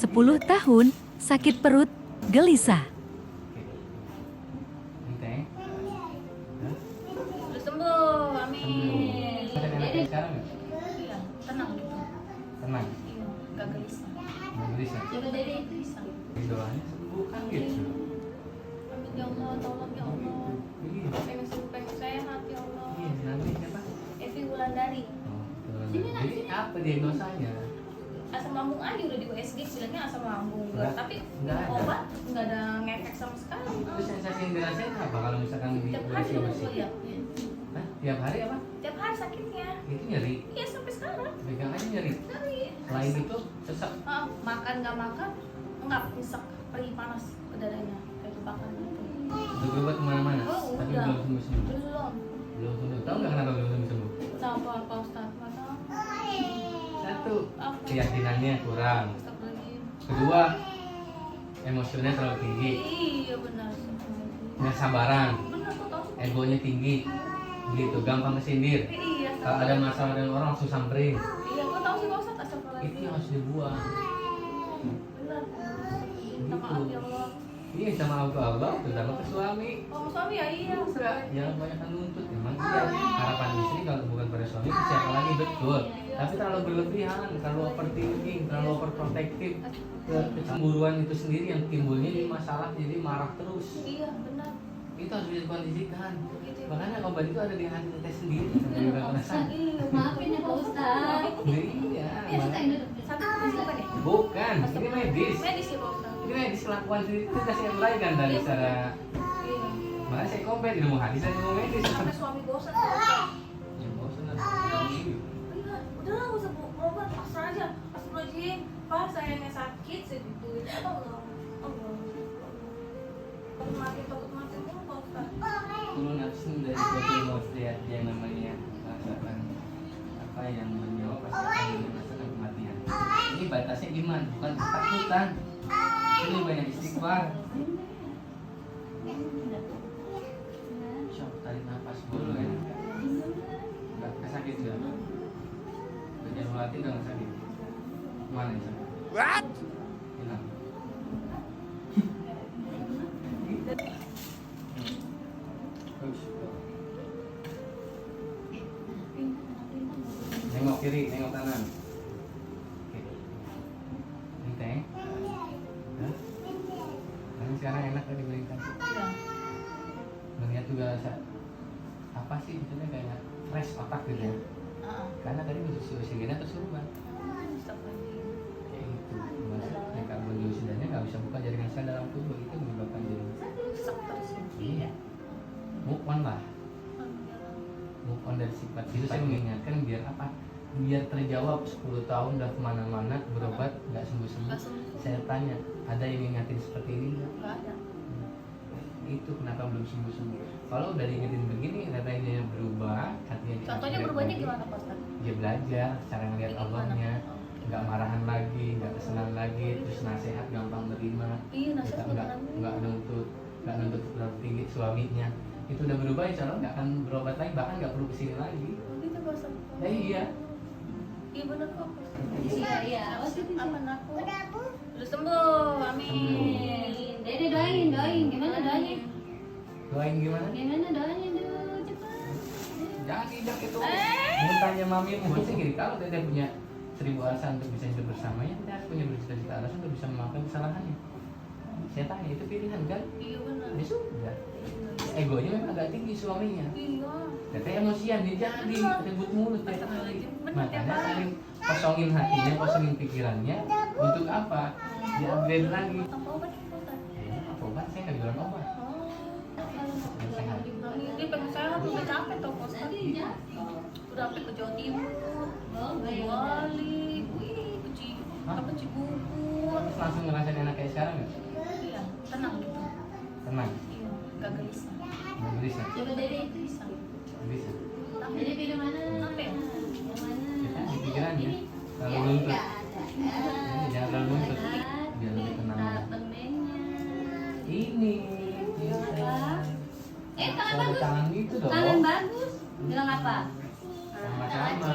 10 tahun, sakit perut, gelisah. Udah sembuh, amin. Ada enak sekarang nggak? Iya, tenang gitu. Tenang, Iya, gak gelisah. nggak gelisah. Coba dari itu bisa. Doanya sembuh kan gitu. Amin ya Allah, tolong ya Allah. Iya, Pengen sembuh, pengen sehat ya Allah. iya. Nanti siapa? Evi Wulandari. Oh, jadi apa diagnosanya? Asam lambung aja udah di USG bilangnya asam lambung. Nggak, Tapi nggak ada. obat nggak ada ngefek sama sekali. Terus sensasi yang dirasain apa kalau misalkan Tiap hari dong bersih-bersih? ya. Hah? Tiap hari apa? Tiap hari sakitnya. Itu nyeri. Iya sampai sekarang. Pegang aja nyeri. Nyeri. Selain itu sesak. Makan nggak makan nggak nyesek, pergi panas ke dadanya kayak jebakan gitu. Udah berobat kemana-mana, Oh, tapi udah. belum sembuh-sembuh. Belum. Belum sembuh. Tahu nggak kenapa belum sembuh-sembuh? Kenapa Pak Ustadz? Nggak tahu. Satu, Apa? keyakinannya kurang. Astagfirullahaladzim. Kedua, emosinya terlalu tinggi. Iya benar. Nggak sabaran, Benar kok tahu. egonya tinggi. Begitu, gampang kesindir. Iya. Kalau ada masalah dengan orang langsung samperin. Iya kok tahu sih Pak Ustadz, Itu astagfirullahaladzim. yang harus dibuang. Benar. Minta maaf ya Allah. Iya, sama Allah, terutama ke suami. Oh suami ya iya. Enggak, jangan banyak nuntut. Emang iya, harapan istri kalau bukan pada suami itu siapa lagi, betul. Tapi terlalu berlebihan, terlalu overthinking, terlalu overprotective. Kecemburuan itu sendiri yang timbulnya di masalah jadi marah terus. Iya benar. Itu harus bisa dikondisikan. Gitu. Makanya obat itu ada di hati kita sendiri. Iya Pak Ustadz. Iya Maafin ya Pak Ustadz. Iya. Iya kita yang duduk. Satu siapa deh? Bukan, ini medis. Medis ya Pak Ustadz. Ini medis kelakuan sendiri itu kasih yang lain kan dari secara. Iya. Makanya saya kompet ilmu hadis dan ilmu medis. Sampai suami bosan Pak Ustadz. Ya bosan lah. Iya, udah lah, usah berobat, pasrah aja. Astagfirullahaladzim, Pak, sayangnya sakit, saya digituin. Allah. Takut mati mulu, Pak Ustadz. Dulu nafsu dari suatu maut lihat yang namanya merasakan apa yang menjawab pasti merasakan kematian. Ini batasnya iman, bukan ketakutan. Ini banyak istighfar. Syok, tarik nafas dulu ya. Enggak sakit juga. Jangan melatih udah nggak sakit. Mana yang sakit? What? Hilang. Nengok kiri, nengok kanan. Oke. Ini teh. Hah? Kamu sekarang enak tadi berikan. Iya. Melihat juga apa sih itu kayak fresh otak gitu ya. Karena tadi usia gini kesurupan. Astagfirullahaladzim. Kayak gitu. Maksudnya karbon dioksidannya nggak bisa buka jaringan sel dalam tubuh itu menyebabkan jadi. Sesek terus. Iya. Move on lah. Move on dari sifat itu saya mengingatkan biar apa? Biar terjawab 10 tahun udah kemana-mana berobat nggak sembuh-sembuh. Nggak sembuh. Saya tanya, ada yang ngingetin seperti ini nggak? Nggak ada. Itu kenapa belum sembuh-sembuh? Kalau udah diingetin begini, katanya berubah, katanya Contohnya berubahnya gimana Pak Ustadz? Dia belajar cara ngeliat Kayak gimana? Allahnya, Oh. nggak marahan lagi, nggak kesenang lagi, terus nasihat gampang terima, Iya, nasihat nggak beneran. nggak nuntut terlalu tinggi suaminya. Itu udah berubah, insya Allah nggak akan berobat lagi, bahkan nggak perlu kesini lagi. Begitu Pak Ustadz. Iya. Iya benar kok. Iya, iya. Apa aku? Udah sembuh, amin. Dede doain. Gimana doanya? Doain gimana? Gimana doanya dulu cepat. Jangan tidak itu. Mau tanya mami, mau sih gini, kalau Teteh punya 1000 alasan untuk bisa hidup bersamanya, Teteh harus punya berjuta-juta alasan untuk bisa memaafkan kesalahannya. Saya tanya, itu pilihan kan? Iya benar. Ya sudah. Egonya memang agak tinggi suaminya. Iya. Teteh emosian, dia jadi ribut mulut tiap hari. Bener, tiap Makanya hari. saling kosongin hatinya, kosongin pikirannya. Untuk apa? Dia upgrade lagi. Apa obat Pak Ustadz? Apa obat? Saya nggak jualan obat. Sehat. Ini pengen sehat, udah capek tau Pak Ustadz. Udah sampai ke Jawa Timur, Bali, wih, Hah? Cibubur. Terus langsung ngerasain enak kayak sekarang nggak? Iya, tenang gitu. Tenang, Iya, gak gelisah. nggak bisa, Coba Dede. Bisa. bisa. Tapi Dede pilih mana? apa ya? Yang mana? Kita di pikirannya terlalu Ya, luntut. nggak ada. Ini jangan terlalu luntut. Biar lebih tenang. Taruh permennya. Ini. Tangan Kalau bagus. tangan itu dong. Tangan bagus. Bilang apa? Sama-sama.